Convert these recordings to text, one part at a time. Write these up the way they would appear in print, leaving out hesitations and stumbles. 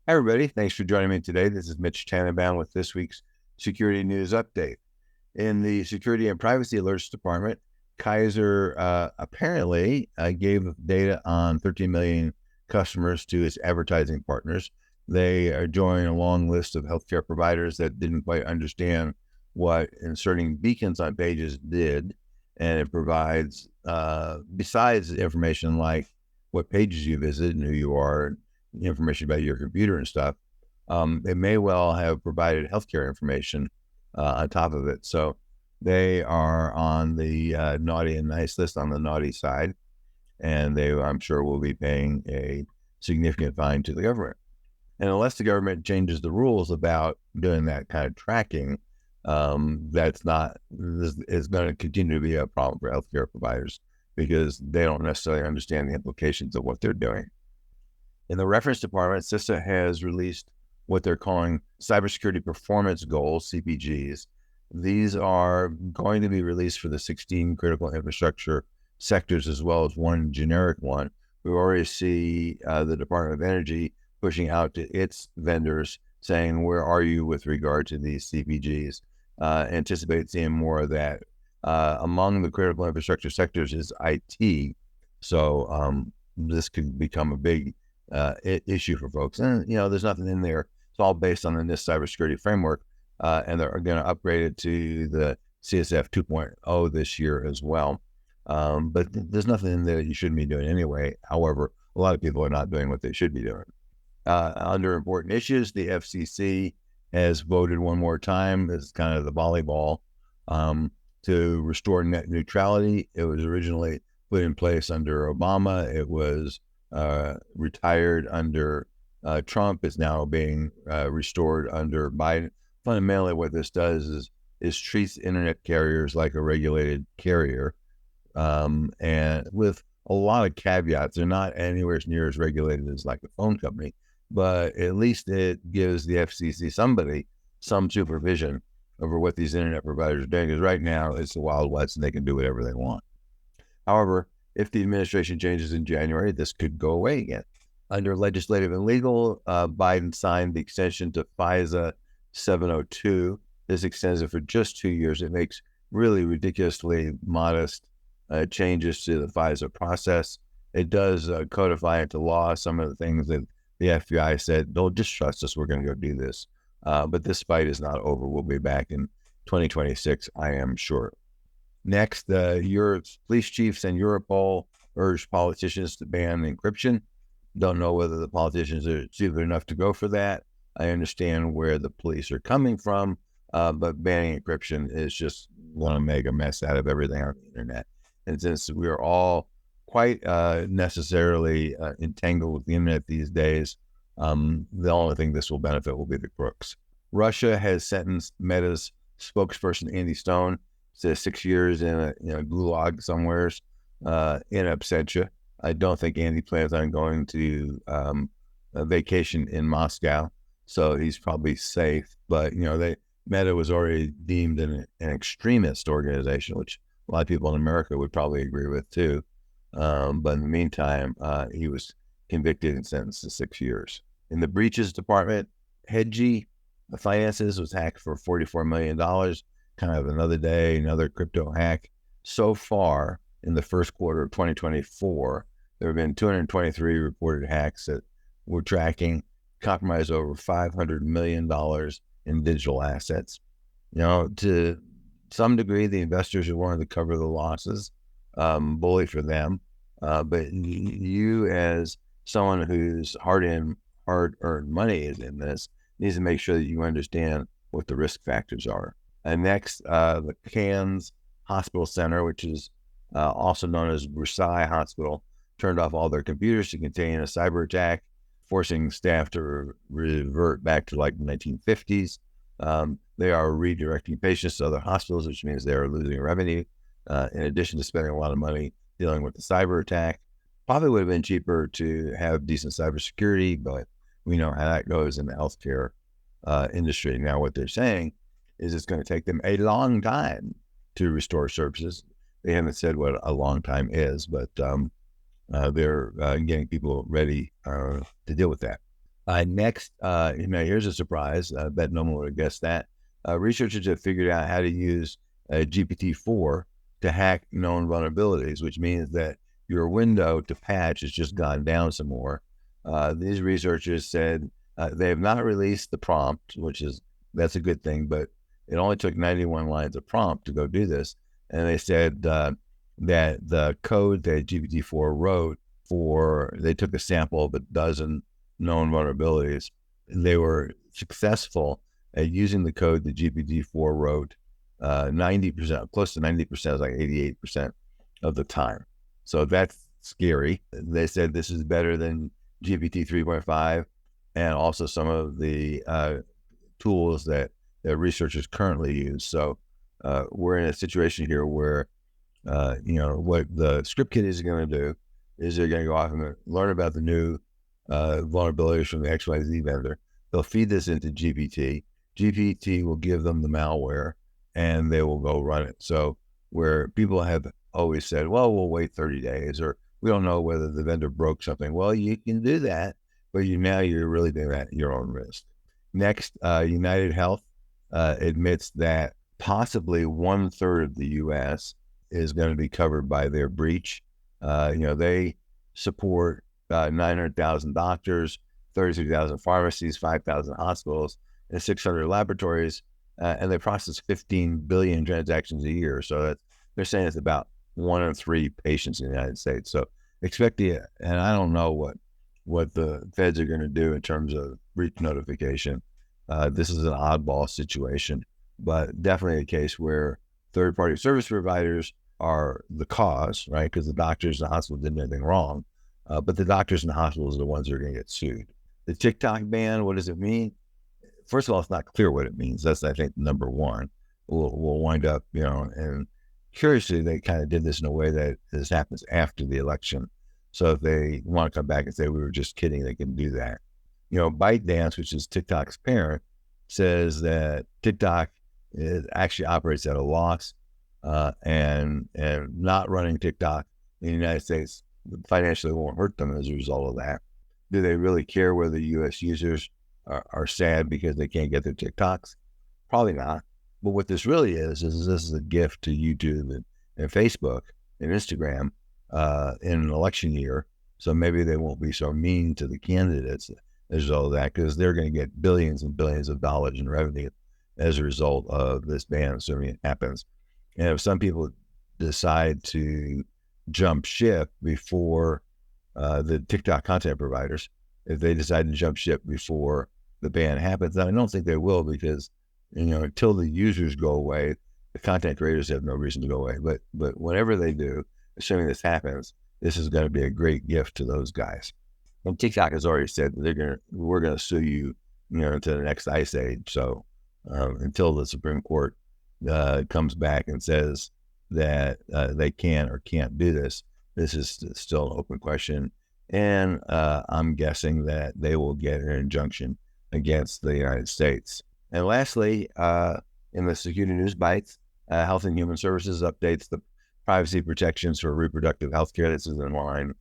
Hi, everybody. Thanks for joining me today. This is Mitch Tanenbaum with this week's Security News Update. In the Security and Privacy Alerts Department, Kaiser apparently gave data on 13 million customers to its advertising partners. They are joining a long list of healthcare providers that didn't quite understand what inserting beacons on pages did. And it provides, besides information like what pages you visit and who you are, information about your computer and stuff, they may well have provided healthcare information on top of it. So they are on the naughty and nice list on the naughty side, and they, I'm sure, will be paying a significant fine to the government. And unless the government changes the rules about doing that kind of tracking, is going to continue to be a problem for healthcare providers because they don't necessarily understand the implications of what they're doing. In the reference department, CISA has released what they're calling Cybersecurity Performance Goals, CPGs. These are going to be released for the 16 critical infrastructure sectors as well as one generic one. We already see the Department of Energy pushing out to its vendors saying, where are you with regard to these CPGs? Anticipate seeing more of that. Among the critical infrastructure sectors is IT. So this could become a big issue for folks. And, there's nothing in there. It's all based on the NIST cybersecurity framework. And they're going to upgrade it to the CSF 2.0 this year as well. But there's nothing in there that you shouldn't be doing anyway. However, a lot of people are not doing what they should be doing. Under important issues, the FCC has voted one more time, as kind of the volleyball, to restore net neutrality. It was originally put in place under Obama. It was retired under Trump. Is now being restored under Biden. Fundamentally, what this does is treats internet carriers like a regulated carrier, and with a lot of caveats. They're not anywhere near as regulated as like a phone company, but at least it gives the FCC some supervision over what these internet providers are doing. Because right now it's the Wild West and they can do whatever they want. However, if the administration changes in January, this could go away again. Under legislative and legal, Biden signed the extension to FISA 702. This extends it for just 2 years. It makes really ridiculously modest changes to the FISA process. It does codify into law some of the things that the FBI said, don't just trust us, we're going to go do this. But this fight is not over. We'll be back in 2026, I am sure. Next, Europe's police chiefs and Europol urged politicians to ban encryption. Don't know whether the politicians are stupid enough to go for that. I understand where the police are coming from, but banning encryption is just going to make a mess out of everything on the internet. And since we're all quite necessarily entangled with the internet these days, the only thing this will benefit will be the crooks. Russia has sentenced Meta's spokesperson, Andy Stone, to 6 years in a gulag somewheres in absentia. I don't think Andy plans on going to a vacation in Moscow, so he's probably safe. But Meta was already deemed an extremist organization, which a lot of people in America would probably agree with too. But in the meantime, he was convicted and sentenced to 6 years. In the breaches department, hedge finances was hacked for $44 million. Kind of another day, another crypto hack. So far, in the first quarter of 2024, there have been 223 reported hacks that we're tracking, compromised over $500 million in digital assets. To some degree, the investors are wanting to cover the losses. Bully for them. But you, as someone whose hard-earned money is in this, needs to make sure that you understand what the risk factors are. And next, the Cannes Hospital Center, which is also known as Versailles Hospital, turned off all their computers to contain a cyber attack, forcing staff to revert back to like the 1950s. They are redirecting patients to other hospitals, which means they are losing revenue, in addition to spending a lot of money dealing with the cyber attack. Probably would have been cheaper to have decent cybersecurity, but we know how that goes in the healthcare industry. Now, what they're saying is it's going to take them a long time to restore services. They haven't said what a long time is, but they're getting people ready to deal with that. Next, here's a surprise. I bet no one would have guessed that. Researchers have figured out how to use GPT-4 to hack known vulnerabilities, which means that your window to patch has just gone down some more. These researchers said they have not released the prompt, that's a good thing, but it only took 91 lines of prompt to go do this. And they said that the code that GPT-4 wrote they took a sample of a dozen known vulnerabilities. They were successful at using the code that GPT-4 wrote 90%, close to 90%, like 88% of the time. So that's scary. They said this is better than GPT 3.5 and also some of the tools that researchers currently use. So we're in a situation here where, what the script kid is going to do is they're going to go off and learn about the new vulnerabilities from the XYZ vendor. They'll feed this into GPT. GPT will give them the malware and they will go run it. So where people have always said, well, we'll wait 30 days or we don't know whether the vendor broke something. Well, you can do that, but you're really doing that at your own risk. Next, UnitedHealth admits that possibly 1/3 of the U.S. is going to be covered by their breach. They support 900,000 doctors, 33,000 pharmacies, 5,000 hospitals, and 600 laboratories, and they process 15 billion transactions a year. So they're saying it's about 1 in 3 patients in the United States. So expect and I don't know what the feds are going to do in terms of breach notification. This is an oddball situation, but definitely a case where third-party service providers are the cause, right? Because the doctors and the hospital didn't do anything wrong, but the doctors and the hospitals are the ones that are going to get sued. The TikTok ban, what does it mean? First of all, it's not clear what it means. That's, I think, number one. We'll wind up, and curiously, they kind of did this in a way that this happens after the election. So if they want to come back and say we were just kidding, they can do that. ByteDance, which is TikTok's parent, says that TikTok actually operates at a loss, and not running TikTok in the United States financially won't hurt them as a result of that. Do they really care whether U.S. users are sad because they can't get their TikToks? Probably not. But what this really is this is a gift to YouTube and Facebook and Instagram in an election year. So maybe they won't be so mean to the candidates as a result of that, because they're going to get billions and billions of dollars in revenue as a result of this ban, assuming it happens. And if some people decide to jump ship before the TikTok content providers, if they decide to jump ship before the ban happens, I don't think they will, because until the users go away, the content creators have no reason to go away. But whenever they do, assuming this happens, this is going to be a great gift to those guys. And TikTok has already said that we're going to sue you, into the next ice age. So until the Supreme Court comes back and says that they can or can't do this, this is still an open question. And I'm guessing that they will get an injunction against the United States. And lastly, in the security news bites, Health and Human Services updates the privacy protections for reproductive health care. This is in line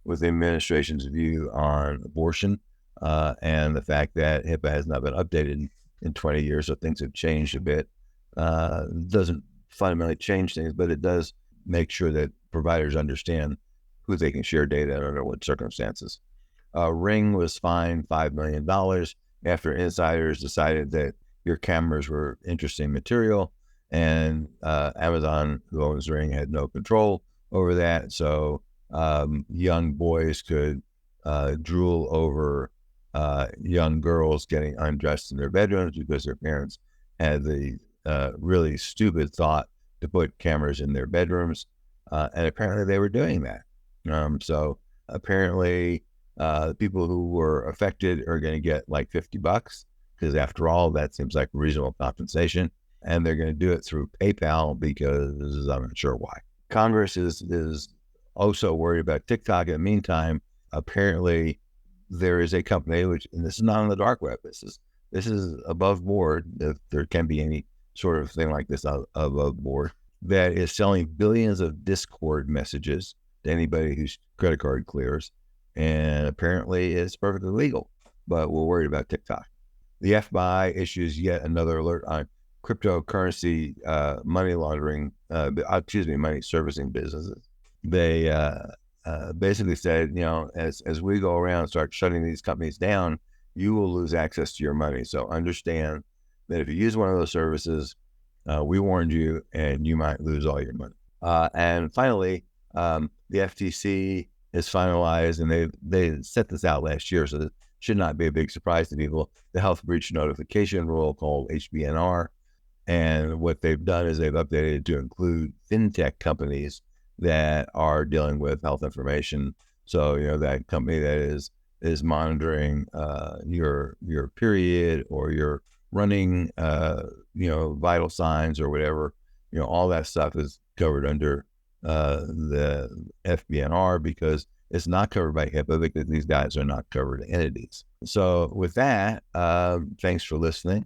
with the administration's view on abortion and the fact that HIPAA has not been updated in 20 years, so things have changed a bit. It doesn't fundamentally change things, but it does make sure that providers understand who they can share data under what circumstances. Ring was fined $5 million after insiders decided that your cameras were interesting material, and Amazon, who owns Ring, had no control over that. So young boys could drool over young girls getting undressed in their bedrooms because their parents had the really stupid thought to put cameras in their bedrooms. And apparently they were doing that. So apparently people who were affected are going to get like $50, because after all, that seems like reasonable compensation. And they're going to do it through PayPal because I'm not sure why. Congress is also worried about TikTok. In the meantime, apparently there is a company, and this is not on the dark web. This is above board, if there can be any sort of thing like this above board, that is selling billions of Discord messages to anybody whose credit card clears, and apparently it's perfectly legal. but we're worried about TikTok. The FBI issues yet another alert on cryptocurrency money laundering, money servicing businesses. They basically said, as we go around and start shutting these companies down, you will lose access to your money. So understand that if you use one of those services, we warned you, and you might lose all your money. And finally, the FTC is finalized, and they set this out last year, so it should not be a big surprise to people. The health breach notification rule, called HBNR, and what they've done is they've updated it to include fintech companies that are dealing with health information. So that company that is monitoring your period, or your running vital signs or whatever. All that stuff is covered under the FBNR, because it's not covered by HIPAA, because these guys are not covered entities. So with that, thanks for listening.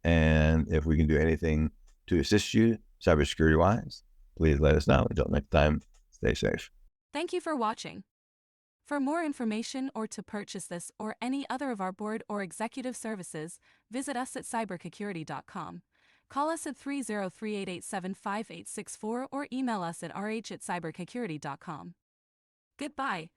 And if we can do anything to assist you cybersecurity wise, please let us know. Until next time, stay safe. Thank you for watching. For more information or to purchase this or any other of our board or executive services, visit us at cybersecurity.com. Call us at 303-887-5864 or email us at rh@cybersecurity.com. Goodbye.